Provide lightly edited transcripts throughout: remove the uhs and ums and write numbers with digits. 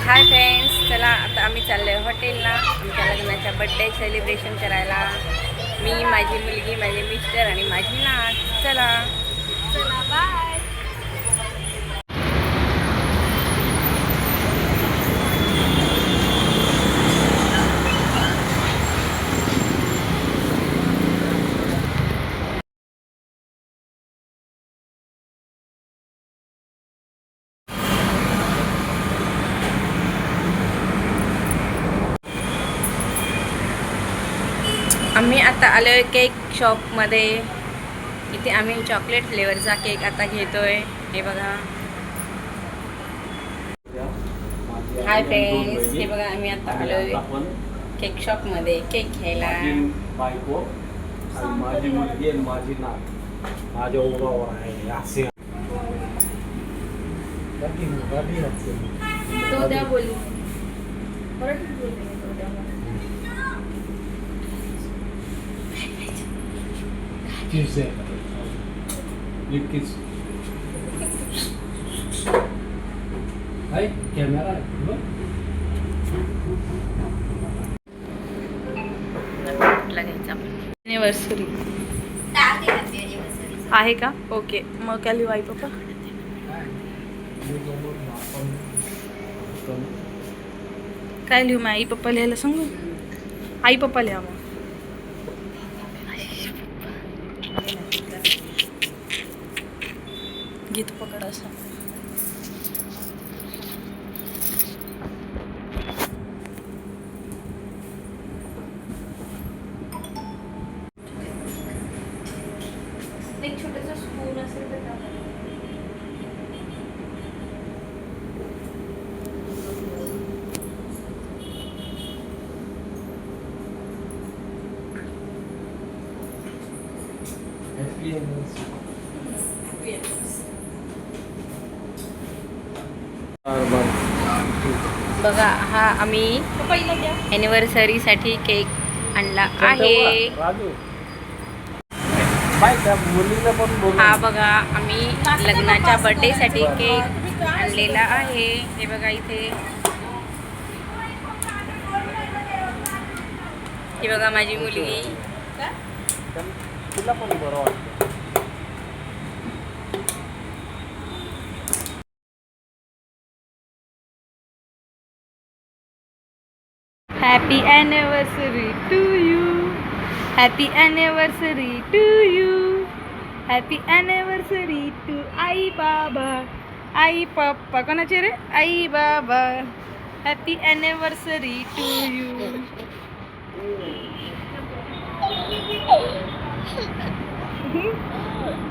Hi friends, चला आता आम्ही चाललो आहे हॉटेलला आमच्या लग्नाच्या बड्डे सेलिब्रेशन करायला. मी, माझी मुलगी, माझे मिस्टर आणि माझी नात. चला चला बाय. आम्ही आता आलो आहे केक शॉपमध्ये. इथे आम्ही चॉकलेट फ्लेवरचा केक आता घेतोय. हे बघा. हाय फ्रेंड्स, हे बघा आम्ही आता आलो आहे केक शॉपमध्ये केक घ्यायला. माझी मुलगी आणि माझी नात माझ्या ओरावर आहे असे. तो द्या बोली. कॅमेरा एनिव्हर्सरी आहे का? ओके, मग काय लिहू आई पप्पा? काय लिहू? मग आई पप्पा लिहायला सांगू? आई पप्पा लिहा मग. गीत पकड असं. एक छोटासा स्पून असेल तर टाका. बघा, हा आम्ही एनिव्हर्सरीसाठी केक आणला आहे. हा बघा, आम्ही लग्नाच्या बर्थडेसाठी केक आणलेला आहे. हे बघा इथे. ही बघा माझी मुलगी. तुला पण बरं वाटतं. Happy anniversary to you. Happy anniversary to you. Happy anniversary to आई बाबा, आई पप्पा. कोणाचे रे? आई बाबा. Happy anniversary to you.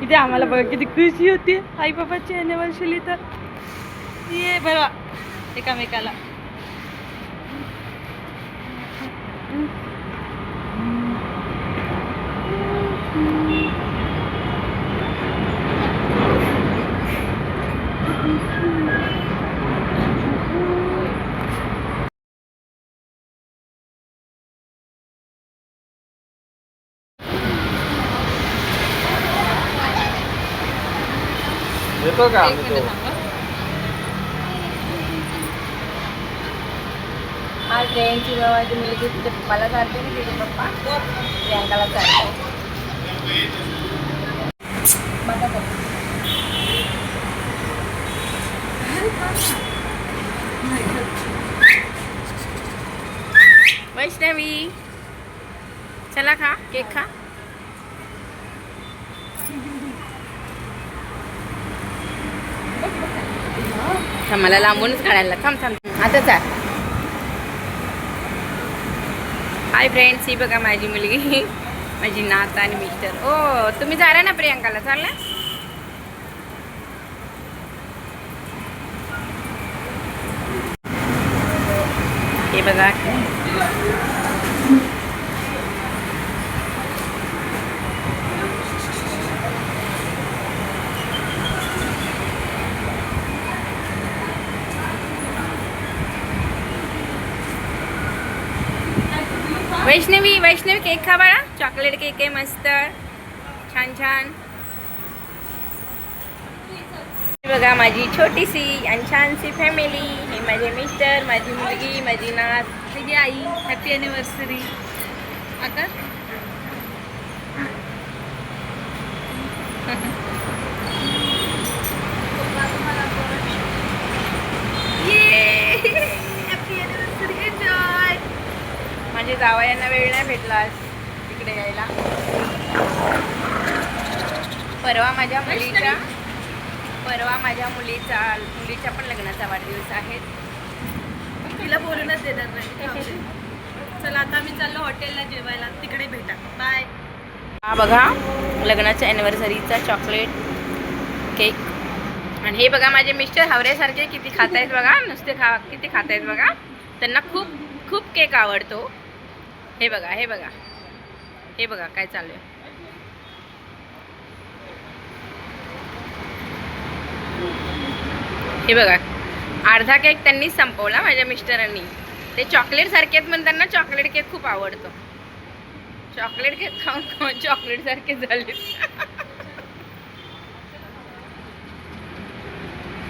इथे आम्हाला बघा किती खुशी होती आई बाबाची अॅनिव्हर्सरी. तर ये बघा एकामेकाला. येतो का? आज जयंती गावाची मुलगी तिच्या पप्पाला चालते ना, तिचे पप्पा प्रियांकाला चालते. वैष्णवी, चला खा केक खा. मला लांबूनच काढायला. थांब थांब आता चाल. हाय फ्रेंड्स, ही बघा माझी मुलगी, माझी नात आणि मिस्टर. ओ तुम्ही जा ना प्रियांकाला चालला. हे बघा. वैष्णवी, वैष्णवी केक खा बाळा. चॉकलेट केक आहे मस्त, छान छान. बघा माझी छोटीशी आणि छानशी फॅमिली. हे माझे मिस्टर, माझी मुलगी, माझी नात, माझी आई. Happy anniversary. आता माझे जावयांना वेळ नाही भेटला आज तिकडे यायला. परवा माझ्या मुलीच्या पण लग्नाचा वाढदिवस आहे. तिला बोलूनच देणार नाही. चला आता आम्ही चाललो हॉटेलला जेवायला, तिकडे भेटा. बाय. हा बघा लग्नाच्या ॲनिव्हर्सरीचा चॉकलेट केक. आणि हे बघा माझे मिस्टर हावऱ्यासारखे किती खात आहेत बघा. नुसते किती खात आहेत बघा. त्यांना खूप खूप केक आवडतो. हे बघा हे बघा हे बघा काय चालू आहे. हे बघा अर्धा केक त्यांनीच संपवला माझ्या मिस्टरांनी. ते चॉकलेट सारखे आहेत म्हणून त्यांना चॉकलेट केक खूप आवडतो. चॉकलेट केक खाऊन खाऊन चॉकलेट सारखे झाले.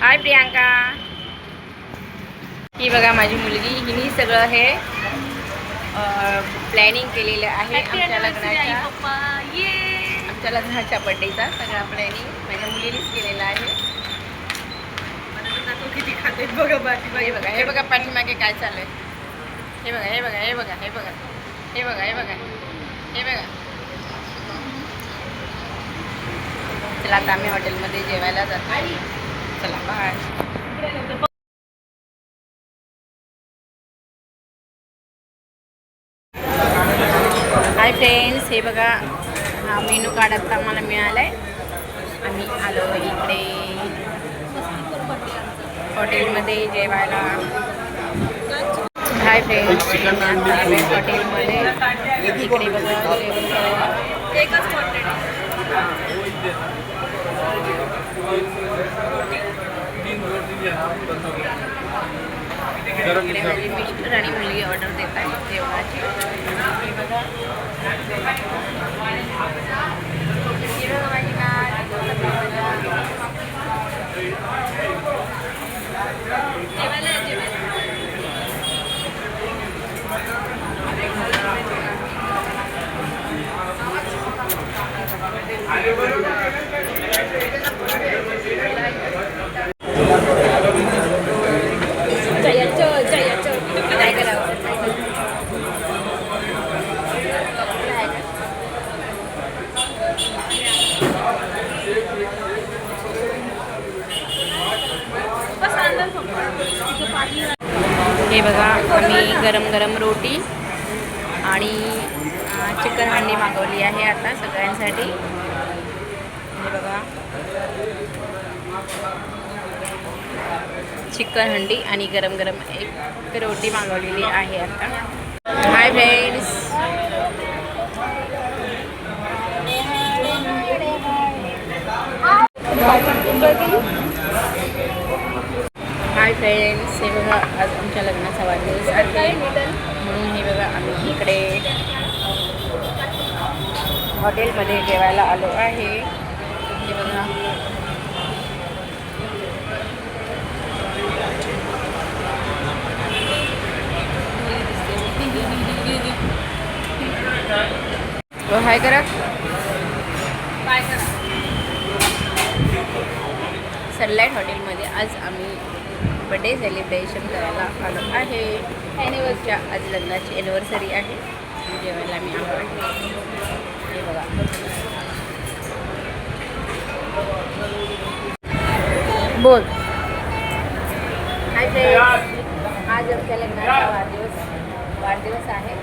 हाय प्रियांका. ही बघा माझी मुलगी. हिने सगळं हे प्लॅनिंग केलेलं आहे आमच्या लग्नाच्या बर्थडेचा. सगळा प्लॅनिंग माझ्या मुलीनेच केलेला आहे. किती खाते बघा. बाकी हे बघा पाठीमागे काय चालू आहे. हे बघा हे बघा हे बघा हे बघा हे बघा हे बघा हे बघा. चला आता आम्ही हॉटेलमध्ये जेवायला जातो. चला बाय. Hi friends. हे बघा हा मेनू कार्ड आता आम्हाला मिळाला आहे. आम्ही आलो इकडे हॉटेलमध्ये जेवायला. Hi friends. हॉटेलमध्ये इकडे बघा जेवण करायला. इकडे माझी मिस्टर आणि मुलगी ऑर्डर देत आहे जेवणाची. हे बघा माझी नात. काय करावं. हे बघा आम्ही गरम गरम रोटी आणि चिकन हंडी मागवली आहे आता सगळ्यांसाठी. हे बघा चिकन हंडी आणि गरम गरम एक रोटी मागवलेली आहे आता. Hi friends. Hi friends. हे बघा आज आमच्या लग्नाचा वाढदिवस आहे म्हणून हे बघा आम्ही इकडे हॉटेलमध्ये जेवायला आलो आहे. हे बघा हाय करा. बाय करा. सनलाईट हॉटेलमध्ये आज आम्ही बर्थडे सेलिब्रेशन करायला आलो आहे. ॲनिव्हर्सरीच्या आज लग्नाची ॲनिव्हर्सरी आहे. जेवायला मी आलो आहे. हे बघा बोल. Hi friends. आज आमच्या लग्नाचा वाढदिवस आहे.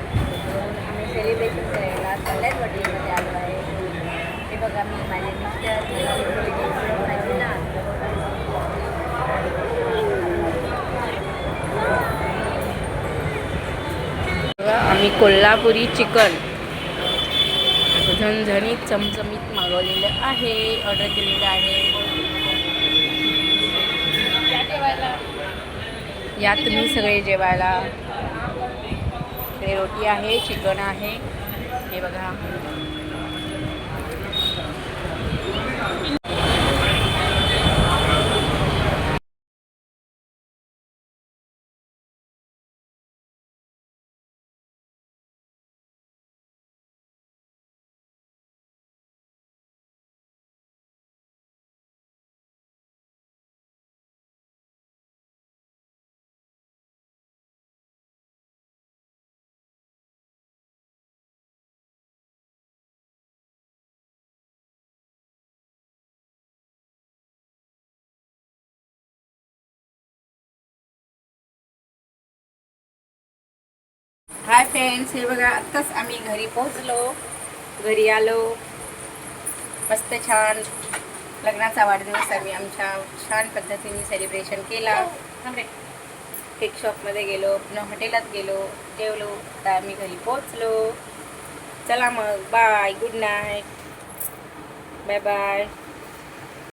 आम्ही सेलिब्रेशन करायला सनलाईट हॉटेलमध्ये आलो आहे. हे बघा मी माझे मिस्टर माझी नात. आम्ही कोल्हापुरी चिकन झणझणीत चमचमीत मागवलेलं आहे. ऑर्डर केलेलं आहे. या तुम्ही सगळे जेवायला. इकडे रोटी आहे, चिकन आहे. हे बघा हाय फ्रेंड्स, हे बघा आत्ताच आम्ही घरी पोहोचलो, घरी आलो. मस्त छान लग्नाचा वाढदिवस आम्ही आमच्या छान पद्धतीने सेलिब्रेशन केला. केक शॉपमध्ये गेलो, पुन्हा हॉटेलात गेलो, जेवलो. आता आम्ही घरी पोहोचलो. चला मग, bye, good night, bye bye.